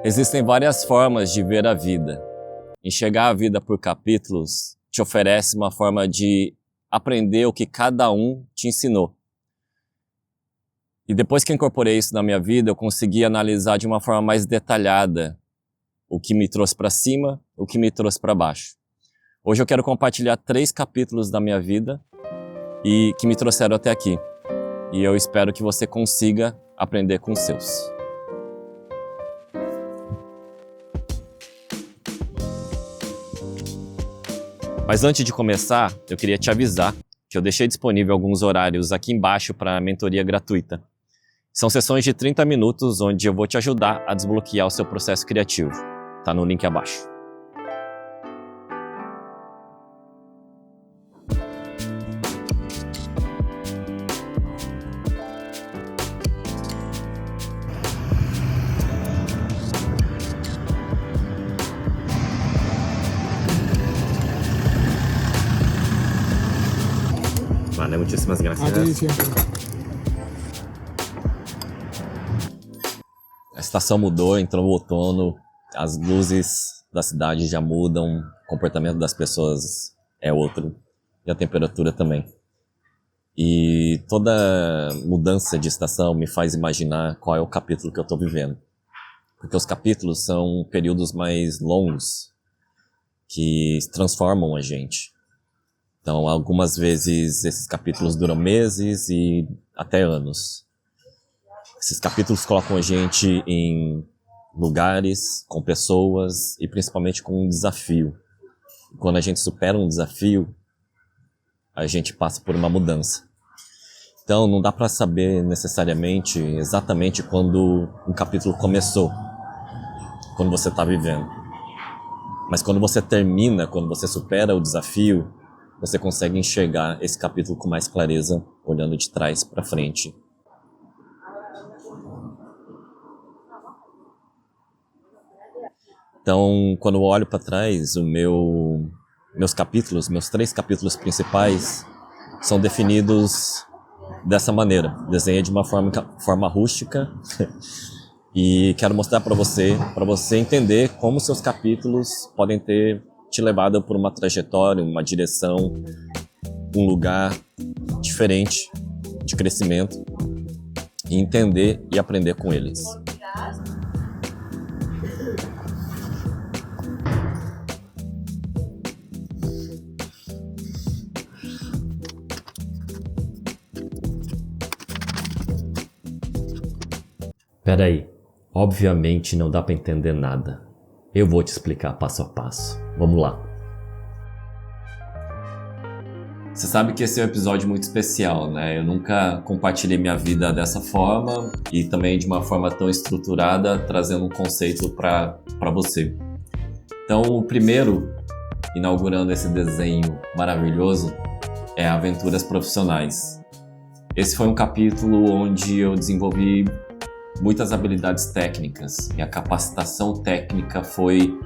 Existem várias formas de ver a vida. Enxergar a vida por capítulos te oferece uma forma de aprender o que cada um te ensinou. E depois que incorporei isso na minha vida, eu consegui analisar de uma forma mais detalhada o que me trouxe para cima, o que me trouxe para baixo. Hoje eu quero compartilhar 3 capítulos da minha vida e que me trouxeram até aqui. E eu espero que você consiga aprender com os seus. Mas antes de começar, eu queria te avisar que eu deixei disponível alguns horários aqui embaixo para mentoria gratuita. São sessões de 30 minutos onde eu vou te ajudar a desbloquear o seu processo criativo. Tá no link abaixo. Vale, muchísimas gracias. A estação mudou, entrou o outono, as luzes da cidade já mudam, o comportamento das pessoas é outro, e a temperatura também. E toda mudança de estação me faz imaginar qual é o capítulo que eu estou vivendo. Porque os capítulos são períodos mais longos que transformam a gente. Então, algumas vezes esses capítulos duram meses e até anos. Esses capítulos colocam a gente em lugares, com pessoas e principalmente com um desafio. E quando a gente supera um desafio, a gente passa por uma mudança. Então, não dá para saber necessariamente exatamente quando um capítulo começou, quando você está vivendo. Mas quando você termina, quando você supera o desafio, você consegue enxergar esse capítulo com mais clareza, olhando de trás para frente. Então, quando eu olho para trás, meus 3 capítulos principais são definidos dessa maneira. Desenhei de uma forma rústica e quero mostrar para você entender como seus capítulos podem ter te levado por uma trajetória, uma direção, um lugar diferente de crescimento e entender e aprender com eles. Peraí, obviamente não dá para entender nada. Eu vou te explicar passo a passo. Vamos lá. Você sabe que esse é um episódio muito especial, né? Eu nunca compartilhei minha vida dessa forma e também de uma forma tão estruturada, trazendo um conceito para você. Então, o primeiro, inaugurando esse desenho maravilhoso, é Aventuras Profissionais. Esse foi um capítulo onde eu desenvolvi muitas habilidades técnicas. Minha capacitação técnica foi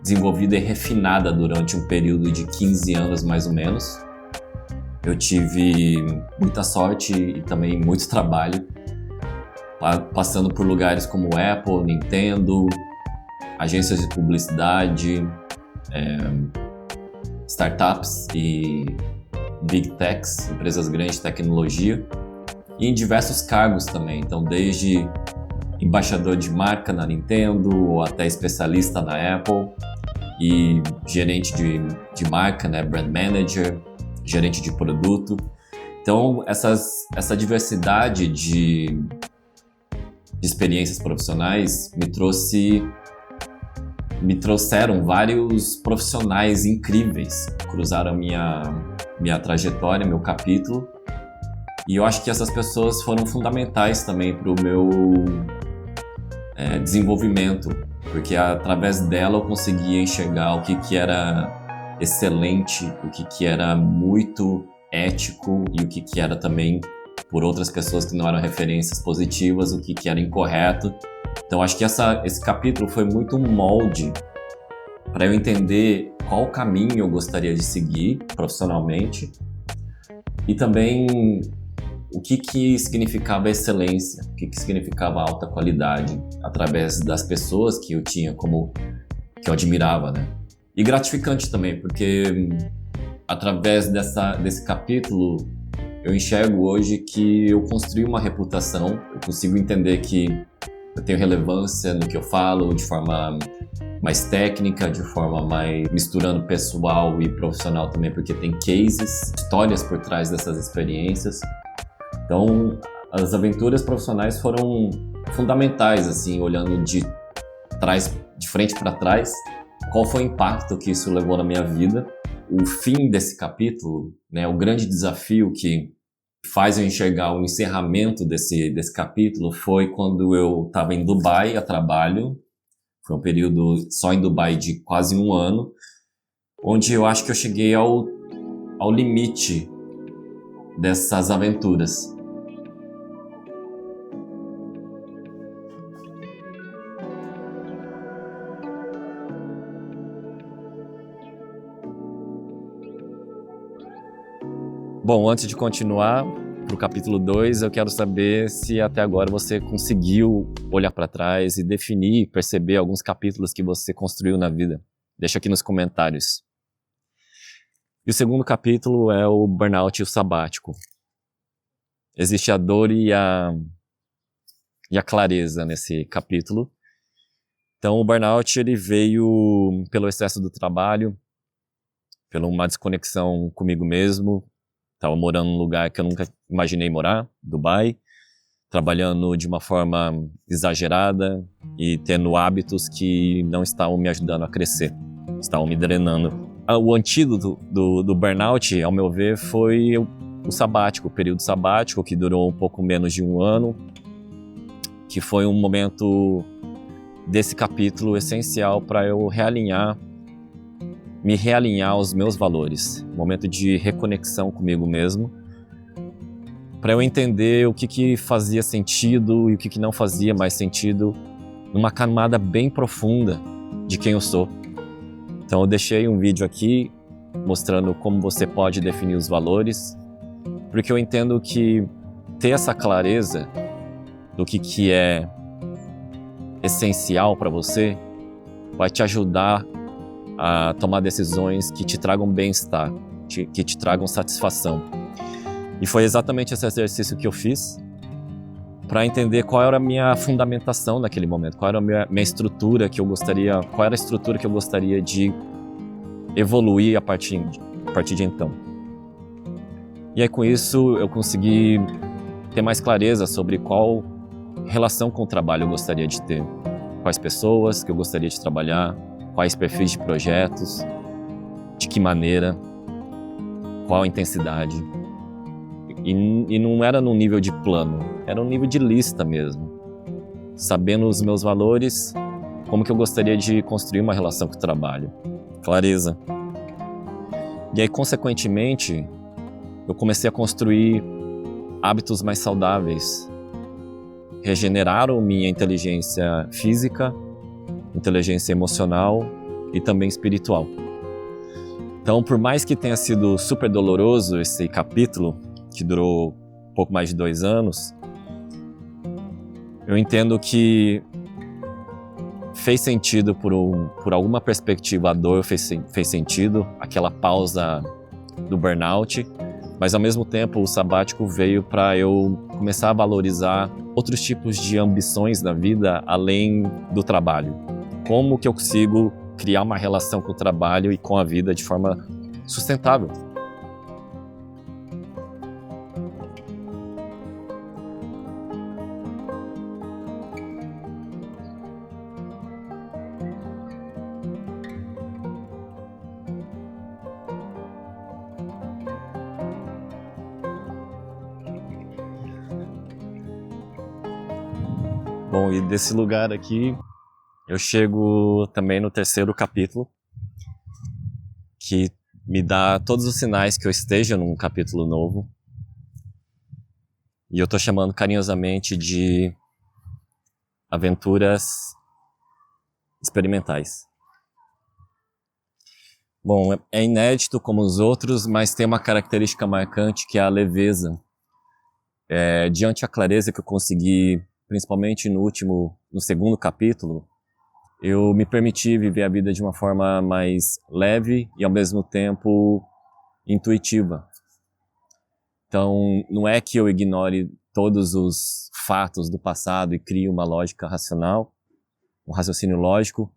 desenvolvida e refinada durante um período de 15 anos, mais ou menos. Eu tive muita sorte e também muito trabalho, passando por lugares como Apple, Nintendo, agências de publicidade, startups e big techs, empresas grandes de tecnologia, e em diversos cargos também. Então, desde embaixador de marca na Nintendo, ou até especialista na Apple, e gerente de marca, né, brand manager, gerente de produto. Então, essa diversidade de experiências profissionais me trouxeram vários profissionais incríveis, cruzaram minha trajetória, meu capítulo, e eu acho que essas pessoas foram fundamentais também para o meu desenvolvimento, porque através dela eu conseguia enxergar o que era excelente, o que era muito ético e o que era também, por outras pessoas que não eram referências positivas, o que era incorreto. Então acho que esse capítulo foi muito um molde para eu entender qual caminho eu gostaria de seguir profissionalmente e também o que significava excelência, o que significava alta qualidade, através das pessoas que eu tinha que eu admirava, né? E gratificante também, porque através desse capítulo eu enxergo hoje que eu construí uma reputação, eu consigo entender que eu tenho relevância no que eu falo de forma mais técnica, de forma mais misturando pessoal e profissional também, porque tem cases, histórias por trás dessas experiências. Então, as aventuras profissionais foram fundamentais, assim, olhando de frente para trás, qual foi o impacto que isso levou na minha vida. O fim desse capítulo, né, o grande desafio que faz eu enxergar o encerramento desse capítulo foi quando eu estava em Dubai a trabalho. Foi um período só em Dubai de quase 1 ano, onde eu acho que eu cheguei ao limite dessas aventuras. Bom, antes de continuar para o capítulo 2, eu quero saber se até agora você conseguiu olhar para trás e definir, perceber alguns capítulos que você construiu na vida. Deixa aqui nos comentários. E o segundo capítulo é o burnout e o sabático. Existe a dor e a clareza nesse capítulo. Então, o burnout ele veio pelo excesso do trabalho, pela uma desconexão comigo mesmo. Estava morando num lugar que eu nunca imaginei morar, Dubai, trabalhando de uma forma exagerada e tendo hábitos que não estavam me ajudando a crescer, estavam me drenando. O antídoto do burnout, ao meu ver, foi o sabático, o período sabático, que durou um pouco menos de 1 ano, que foi um momento desse capítulo essencial para eu me realinhar aos meus valores, momento de reconexão comigo mesmo, para eu entender o que fazia sentido e o que não fazia mais sentido, numa camada bem profunda de quem eu sou. Então eu deixei um vídeo aqui mostrando como você pode definir os valores, porque eu entendo que ter essa clareza do que é essencial para você vai te ajudar a tomar decisões que te tragam bem-estar, que te tragam satisfação. E foi exatamente esse exercício que eu fiz para entender qual era a minha fundamentação naquele momento, qual era a minha estrutura qual era a estrutura que eu gostaria de evoluir a partir de então. E aí com isso eu consegui ter mais clareza sobre qual relação com o trabalho eu gostaria de ter, quais pessoas que eu gostaria de trabalhar, quais perfis de projetos, de que maneira, qual a intensidade. E não era num nível de plano, era um nível de lista mesmo. Sabendo os meus valores, como que eu gostaria de construir uma relação com o trabalho. Clareza. E aí, consequentemente, eu comecei a construir hábitos mais saudáveis. Regeneraram minha inteligência física, inteligência emocional e também espiritual. Então, por mais que tenha sido super doloroso esse capítulo, que durou um pouco mais de 2 anos, eu entendo que fez sentido por alguma perspectiva, a dor fez sentido, aquela pausa do burnout, mas ao mesmo tempo o sabático veio para eu começar a valorizar outros tipos de ambições na vida além do trabalho. Como que eu consigo criar uma relação com o trabalho e com a vida de forma sustentável? Bom, e desse lugar aqui eu chego também no 3º capítulo, que me dá todos os sinais que eu esteja num capítulo novo. E eu estou chamando carinhosamente de aventuras experimentais. Bom, é inédito como os outros, mas tem uma característica marcante que é a leveza. Diante da clareza que eu consegui, principalmente no segundo capítulo, eu me permiti viver a vida de uma forma mais leve e ao mesmo tempo intuitiva. Então, não é que eu ignore todos os fatos do passado e crie uma lógica racional, um raciocínio lógico,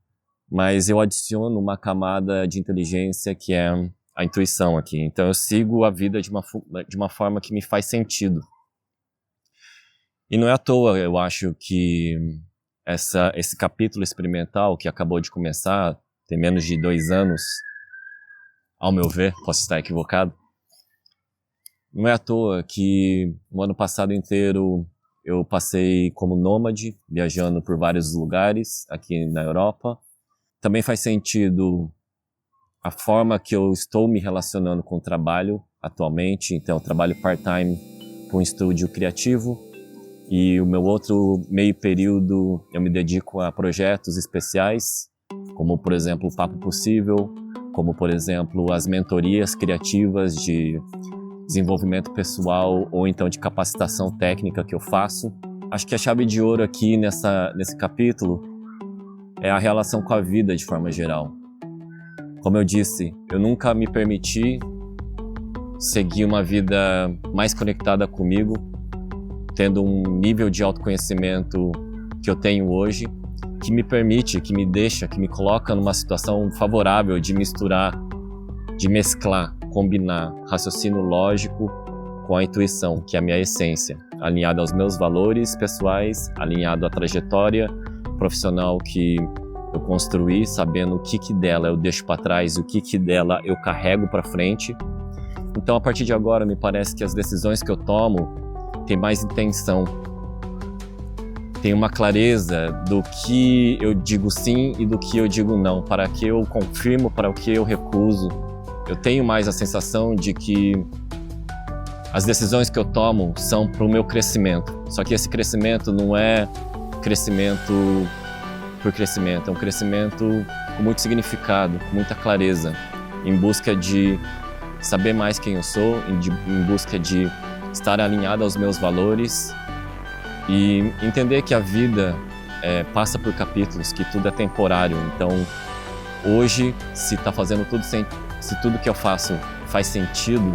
mas eu adiciono uma camada de inteligência que é a intuição aqui. Então eu sigo a vida de uma forma que me faz sentido. E não é à toa, eu acho que esse capítulo experimental que acabou de começar, tem menos de 2 anos, ao meu ver, posso estar equivocado, não é à toa que o ano passado inteiro eu passei como nômade, viajando por vários lugares aqui na Europa. Também faz sentido a forma que eu estou me relacionando com o trabalho atualmente. Então, eu trabalho part-time com um estúdio criativo e o meu outro meio período eu me dedico a projetos especiais, como, por exemplo, o Papo Possível, como, por exemplo, as mentorias criativas de desenvolvimento pessoal ou então de capacitação técnica que eu faço. Acho que a chave de ouro aqui nesse capítulo é a relação com a vida de forma geral. Como eu disse, eu nunca me permiti seguir uma vida mais conectada comigo, tendo um nível de autoconhecimento que eu tenho hoje, que me permite, que me coloca numa situação favorável de misturar, de mesclar, combinar raciocínio lógico com a intuição, que é a minha essência, alinhado aos meus valores pessoais, alinhado à trajetória profissional que eu construí, sabendo o que dela eu deixo para trás, o que dela eu carrego para frente. Então, a partir de agora, me parece que as decisões que eu tomo têm mais intenção, tem uma clareza do que eu digo sim e do que eu digo não, para que eu confirmo, para o que eu recuso. Eu tenho mais a sensação de que as decisões que eu tomo são para o meu crescimento. Só que esse crescimento não é crescimento por crescimento, é um crescimento com muito significado, com muita clareza, em busca de saber mais quem eu sou, em busca de estar alinhado aos meus valores e entender que a vida passa por capítulos, que tudo é temporário. Então, hoje, se tudo que eu faço faz sentido,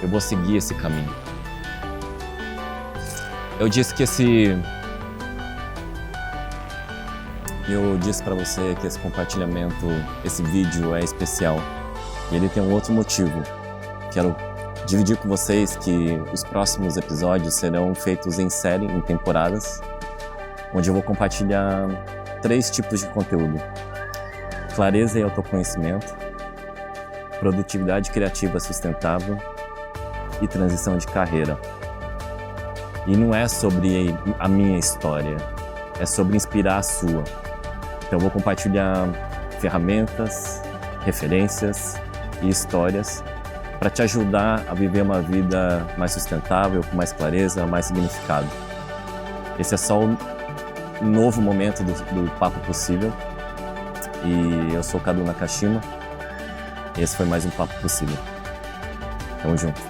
eu vou seguir esse caminho. Eu disse para você que esse compartilhamento, esse vídeo é especial. E ele tem um outro motivo. Quero dividir com vocês que os próximos episódios serão feitos em série, em temporadas, onde eu vou compartilhar 3 tipos de conteúdo: clareza e autoconhecimento, produtividade criativa sustentável e transição de carreira. E não é sobre a minha história, é sobre inspirar a sua. Então eu vou compartilhar ferramentas, referências e histórias para te ajudar a viver uma vida mais sustentável, com mais clareza, mais significado. Esse é só um novo momento do Papo Possível. E eu sou o Cadu Nakashima. Esse foi mais um Papo Possível. Tamo junto.